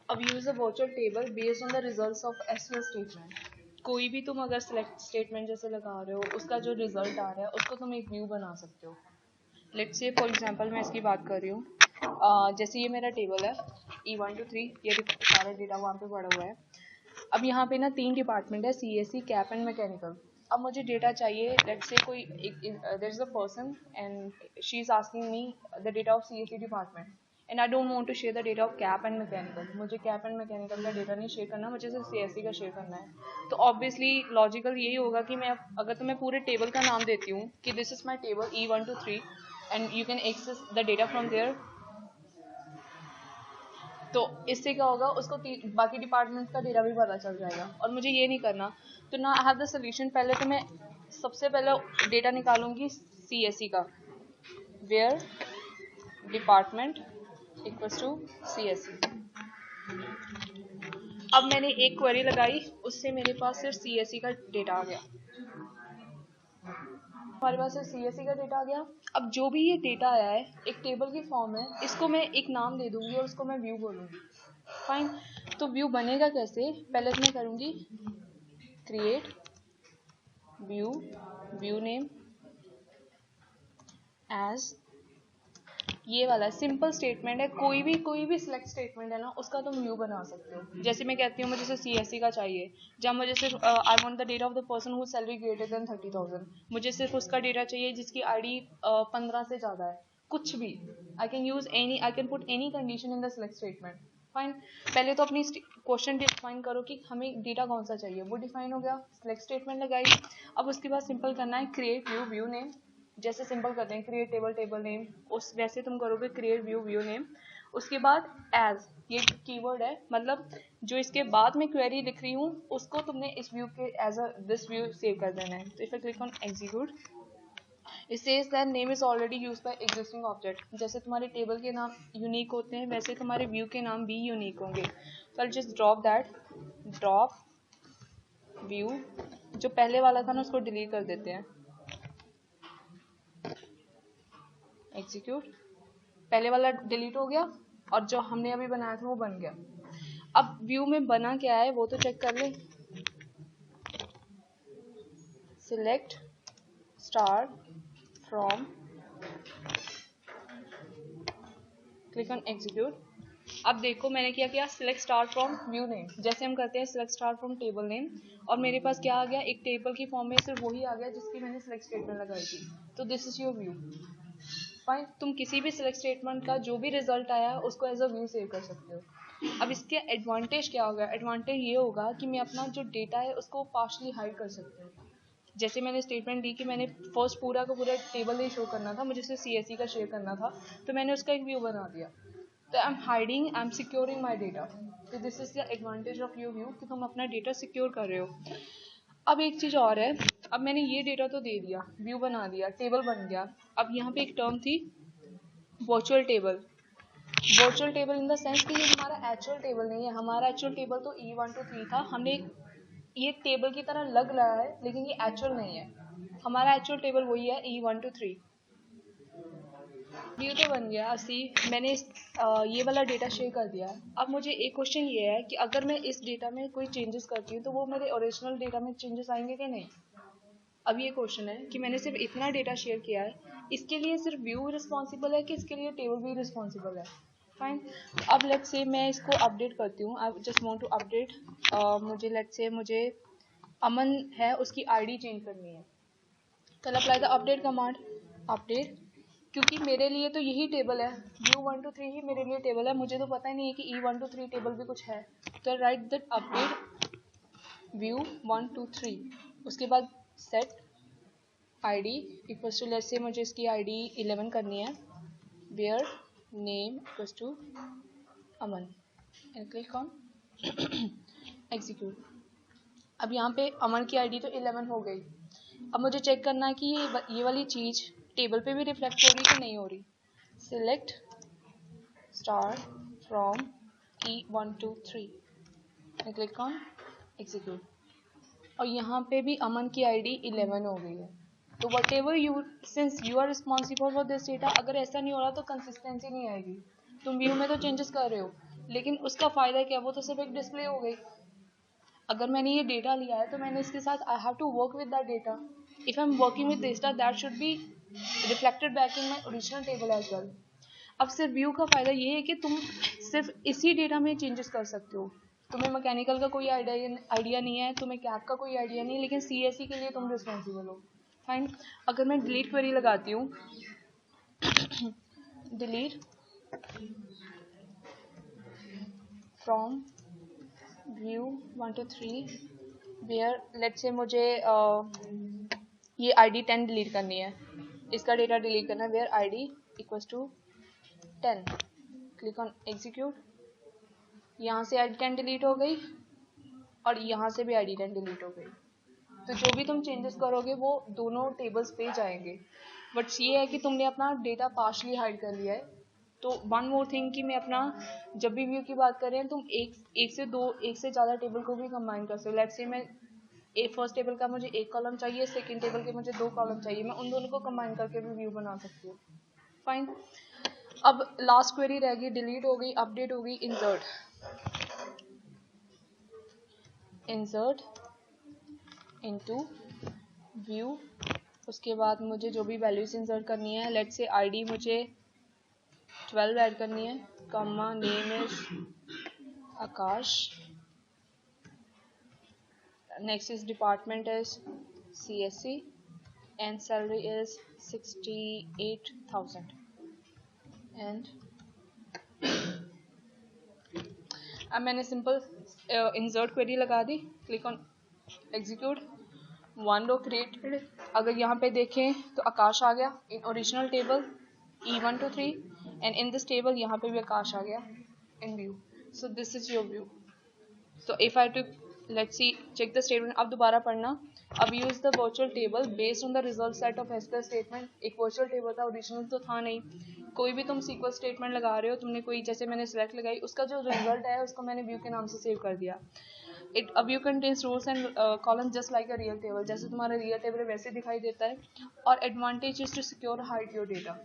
अब use a virtual table based on the results of SQL statement. कोई भी तुम अगर सेलेक्ट स्टेटमेंट जैसे लगा रहे हो, उसका जो रिजल्ट आ रहा है उसको तुम एक व्यू बना सकते हो। लेट्स से फॉर एग्जांपल मैं इसकी बात कर रही हूँ, जैसे ये मेरा टेबल है E1 to 3, ये सारा डेटा वहाँ पे पड़ा हुआ है। अब यहाँ पे ना 3 डिपार्टमेंट है, CSE, कैप एंड मैकेनिकल। अब मुझे डेटा चाहिए, लेट्स से कोई there is a person and she is asking me the data of CSE department and I don't want to share the data of cap and mechanical. मुझे cap and mechanical का data नहीं share करना, मुझे सिर्फ CSE का share करना है। तो ऑब्वियसली लॉजिकल यही होगा कि मैं अगर तुम्हें पूरे टेबल का नाम देती हूँ कि this is my table E1 to 3 and you can access the data from there, तो इससे क्या होगा, उसको बाकी डिपार्टमेंट का डेटा भी पता चल जाएगा। और मुझे ये नहीं करना, तो ना आई हैव द सोल्यूशन। पहले तो मैं सबसे पहले डेटा निकालूंगी CSE का, where department equals to CSE। अब मैंने एक क्वेरी लगाई, उससे मेरे पास सिर्फ CSE का डेटा आ गया। हमारे पास सिर्फ CSE का डेटा आ गया। अब जो भी ये डेटा आया है एक टेबल की फॉर्म है, इसको मैं एक नाम दे दूंगी और उसको मैं व्यू बोलूंगी। फाइन। तो व्यू बनेगा कैसे, पहले तो मैं करूंगी create view, view name as, ये वाला सिंपल स्टेटमेंट है, कोई भी सिलेक्ट स्टेटमेंट है ना, उसका तुम व्यू बना सकते हो। जैसे मैं कहती हूँ मुझे सिर्फ CSE का चाहिए, जब मुझे सिर्फ I want the data of the person who salary greater than 30,000, मुझे सिर्फ उसका डेटा चाहिए जिसकी ID 15 से ज़्यादा है। कुछ भी I can use any, I can put any condition in the select statement. Fine. पहले तो अपनी क्वेश्चन डिफाइन करो कि हमें डेटा कौन सा चाहिए, वो डिफाइन हो गया, सिलेक्ट स्टेटमेंट लगाई। अब उसके बाद सिंपल करना है क्रिएट व्यू, व्यू नेम, जैसे सिंपल करते हैं क्रिएट टेबल, टेबल नेम, उस वैसे तुम करोगे क्रिएट व्यू, व्यू नेम। उसके बाद एज, ये कीवर्ड है, मतलब जो इसके बाद में क्वेरी लिख रही हूँ उसको तुमने इस व्यू के as a this view save कर देना है। तो if I click on execute, it says that name is already used by existing object. जैसे तुम्हारे टेबल के नाम यूनिक होते हैं, वैसे तुम्हारे व्यू के नाम भी यूनिक होंगे। तो I just drop that, drop view, जो पहले वाला था ना उसको डिलीट कर देते हैं। एग्जीक्यूट, पहले वाला डिलीट हो गया और जो हमने अभी बनाया था वो बन गया। अब व्यू में बना क्या है वो तो चेक कर ले। Select star from, click on execute. अब देखो मैंने क्या किया, select star from view name, जैसे हम करते हैं select star from table name, और मेरे पास क्या आ गया, एक टेबल की फॉर्म में सिर्फ वही आ गया जिसकी मैंने सिलेक्ट स्टेटमेंट लगाई थी। तो this is your view. Fine. तुम किसी भी सिलेक्ट स्टेटमेंट का जो भी रिजल्ट आया है उसको एज अ व्यू सेव कर सकते हो। अब इसके एडवांटेज क्या होगा, एडवांटेज ये होगा कि मैं अपना जो डेटा है उसको पार्शली हाइड कर सकती हूँ। जैसे मैंने स्टेटमेंट दी कि मैंने फर्स्ट पूरा का पूरा टेबल नहीं शो करना था, मुझे सिर्फ CSE का शेयर करना था, तो मैंने उसका एक व्यू बना दिया। तो I am hiding, I am securing my data. तो this is the advantage of your view कि तुम अपना डेटा सिक्योर कर रहे हो। अब एक चीज़ और है, अब मैंने ये डेटा तो दे दिया, व्यू बना दिया, टेबल बन गया। अब यहाँ पे एक टर्म थी virtual table. Virtual table in the sense कि ये हमारा एक्चुअल टेबल नहीं है। हमारा एक्चुअल टेबल तो E1 to 3 था, हमने ये टेबल की तरह लग रहा है लेकिन ये एक्चुअल नहीं है। हमारा एक्चुअल टेबल वही है E1 to 3। व्यू तो बन गया, सी मैंने ये वाला डेटा शेयर कर दिया। अब मुझे एक क्वेश्चन ये है कि अगर मैं इस डेटा में कोई चेंजेस करती हूँ तो वो मेरे ओरिजिनल डेटा में चेंजेस आएंगे कि नहीं। अब ये क्वेश्चन है कि मैंने सिर्फ इतना डेटा शेयर किया है, इसके लिए सिर्फ व्यू रिस्पॉन्सिबल है कि इसके लिए टेबल भी रिस्पॉन्सिबल है। फाइन। अब लेट्स से मैं इसको अपडेट करती हूँ, I just want to update. मुझे लेट्स से मुझे अमन है उसकी ID चेंज करनी है, तो apply the update command, update, क्योंकि मेरे लिए तो यही टेबल है, व्यू 1 to 3 ही मेरे लिए टेबल है, मुझे तो पता ही नहीं है कि E1 to 3 टेबल भी कुछ है। तो write that update view 1 to 3, उसके बाद set ID equals to, let's say मुझे इसकी ID 11 करनी है, where name equals to Aman and click on execute. अब यहाँ पे अमन की ID तो 11 हो गई। अब मुझे चेक करना है कि ये वाली चीज़ टेबल पे भी रिफ्लेक्ट हो रही कि नहीं हो रही। Select star from E1 to 3 and click on execute, और यहाँ पे भी अमन की ID 11 हो गई है। तो whatever you, since you are responsible for this data, अगर ऐसा नहीं हो रहा तो कंसिस्टेंसी नहीं आएगी। तुम व्यू में तो चेंजेस कर रहे हो लेकिन उसका फ़ायदा क्या, वो तो सिर्फ एक डिस्प्ले हो गई। अगर मैंने ये डेटा लिया है तो मैंने इसके साथ I have to work with that data. If I am working with data that should be reflected back in my original table as well. अब सिर्फ व्यू का फ़ायदा ये है कि तुम सिर्फ इसी डेटा में चेंजेस कर सकते हो। तुम्हें मैकेनिकल का कोई आइडिया नहीं है, तुम्हें कैप का कोई आइडिया नहीं है, लेकिन सीएसई के लिए तुम रिस्पॉन्सिबल हो। फाइन। अगर मैं डिलीट क्वेरी लगाती हूँ, delete from view 1 to 3 where let's say मुझे ये ID 10 डिलीट करनी है, इसका डेटा डिलीट करना है, where ID equals to 10। Click on execute. यहाँ से ID 10 डिलीट हो गई और यहाँ से भी ID 10 डिलीट हो गई। तो जो भी तुम चेंजेस करोगे वो दोनों टेबल्स पे जाएंगे। बट ये है कि तुमने अपना डेटा पार्शली हाइड कर लिया है। तो वन मोर थिंग कि मैं अपना जब भी व्यू की बात कर रहे हैं तुम एक से ज़्यादा टेबल को भी कंबाइन कर सकते हो। लेट्स से मैं फर्स्ट टेबल का मुझे एक कॉलम चाहिए, सेकंड टेबल के मुझे 2 कॉलम चाहिए, मैं उन दोनों को कंबाइन करके भी व्यू बना सकती हूँ। फाइन। अब लास्ट क्वेरी रह गई, डिलीट हो गई, अपडेट हो गई, इंसर्ट इनटू व्यू। उसके बाद मुझे जो भी वैल्यूज इंसर्ट करनी है, लेट्स से आईडी मुझे 12 ऐड करनी है, comma name is Akash, next is department is CSE and salary is 68,000 and अब मैंने सिंपल इंसर्ट क्वेरी लगा दी, click on execute. 1 row created. अगर यहाँ पे देखें तो आकाश आ गया in original table E1 to 3 and in this table यहाँ पे भी आकाश आ गया in view. So this is your view. So if I to let's see check the statement, अब दोबारा पढ़ना। अब use the virtual table based on the result set of SQL statement। एक virtual table था, ओरिजिनल तो था नहीं। कोई भी तुम SQL statement लगा रहे हो, तुमने कोई जैसे मैंने select लगाई, उसका जो result है उसको मैंने view के नाम से सेव कर दिया। A view contains rows and columns just like a real table। जैसे तुम्हारा real table वैसे दिखाई देता है। और advantage is to secure hide your data।